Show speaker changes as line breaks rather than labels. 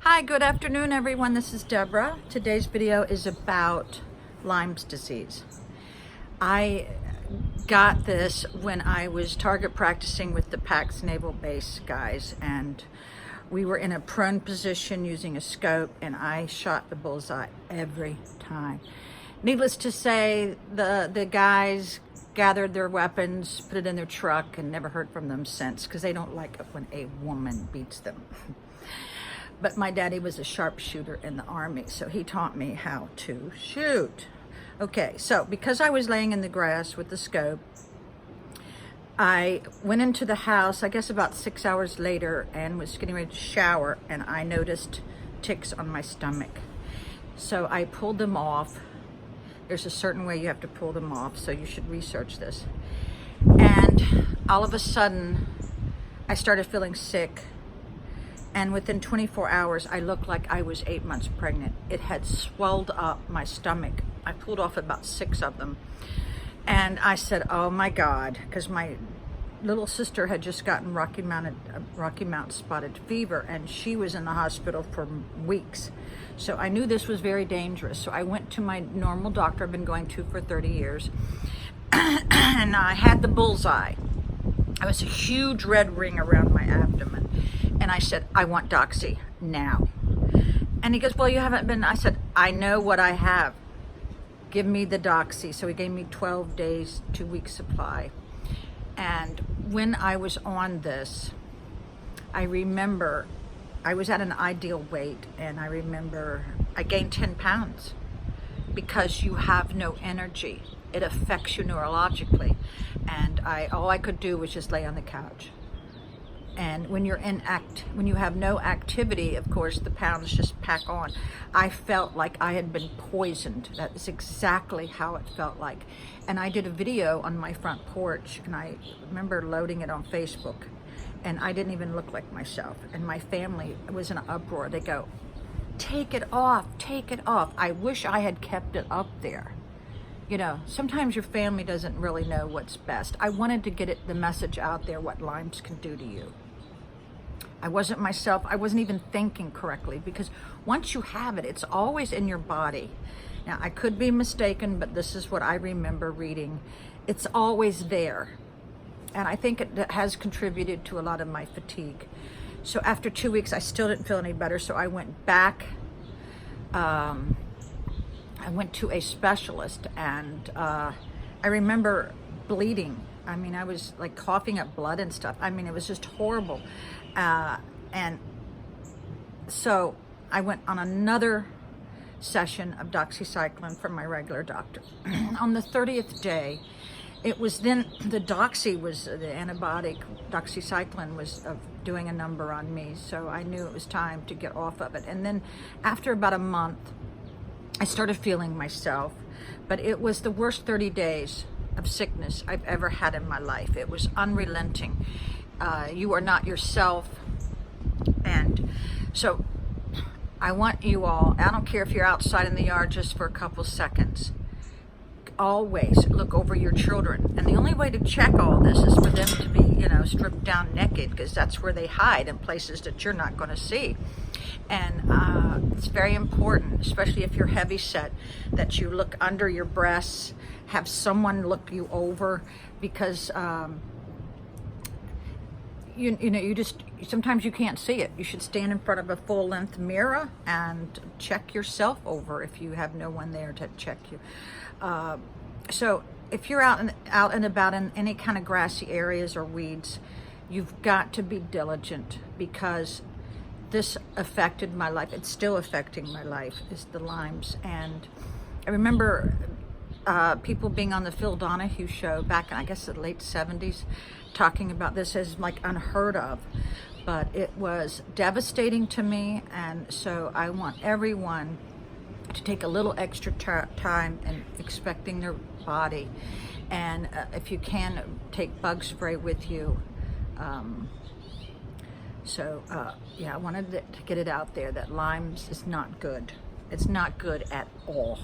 Hi, good afternoon everyone. This is Deborah. Today's video is about Lyme's disease. I got this when I was target practicing with the PAX Naval Base guys, and we were in a prone position using a scope, and I shot the bullseye every time. Needless to say, the guys gathered their weapons, put it in their truck, and never heard from them since, because they don't like it when a woman beats them. But my daddy was a sharpshooter in the Army, so he taught me how to shoot. Okay, so because I was laying in the grass with the scope, I went into the house, I guess about 6 hours later, and was getting ready to shower, and I noticed ticks on my stomach. So I pulled them off. There's a certain way you have to pull them off, so you should research this. And all of a sudden, I started feeling sick. And within 24 hours, I looked like I was 8 months pregnant. It had swelled up my stomach. I pulled off about 6 of them. And I said, oh my God, because my little sister had just gotten Rocky Mountain spotted fever, and she was in the hospital for weeks. So I knew this was very dangerous. So I went to my normal doctor I've been going to for 30 years. And I had the bullseye. I was a huge red ring around my abdomen. And I said, I want Doxy now. And he goes, well, you haven't been. I said, I know what I have. Give me the Doxy. So he gave me 12 days, 2 weeks supply. And when I was on this, I remember I was at an ideal weight, and I remember I gained 10 pounds because you have no energy. It affects you neurologically. And all I could do was just lay on the couch. And when when you have no activity, of course, the pounds just pack on. I felt like I had been poisoned. That is exactly how it felt like. And I did a video on my front porch, and I remember loading it on Facebook, and I didn't even look like myself. And my family was in an uproar. They go, take it off, take it off. I wish I had kept it up there. You know, sometimes your family doesn't really know what's best. I wanted to get the message out there, what Lymes can do to you. I wasn't myself. I wasn't even thinking correctly, because once you have it, it's always in your body. Now, I could be mistaken, but this is what I remember reading. It's always there. And I think it has contributed to a lot of my fatigue. So after 2 weeks, I still didn't feel any better. So I went back. I went to a specialist, and I remember bleeding. I mean, I was like coughing up blood and stuff. I mean, it was just horrible. And so I went on another session of Doxycycline from my regular doctor. On the 30th day, it was then the antibiotic, Doxycycline was doing a number on me. So I knew it was time to get off of it. And then after about a month, I started feeling myself, but it was the worst 30 days of sickness I've ever had in my life. It was unrelenting. You are not yourself. And so I want you all, I don't care if you're outside in the yard just for a couple seconds, always look over your children. And the only way to check all this is for them to be, stripped down naked, because that's where they hide, in places that you're not going to see. And it's very important, especially if you're heavy set, that you look under your breasts, have someone look you over, because sometimes you can't see it. You should stand in front of a full-length mirror and check yourself over if you have no one there to check you. So if you're out and about in any kind of grassy areas or weeds, you've got to be diligent, because this affected my life. It's still affecting my life, is the Lymes. And I remember people being on the Phil Donahue show back in, I guess, the late 70s, talking about this as like unheard of. But it was devastating to me, and so I want everyone to take a little extra time in expecting their body. And if you can, take bug spray with you. Yeah, I wanted to get it out there that Lyme's is not good. It's not good at all.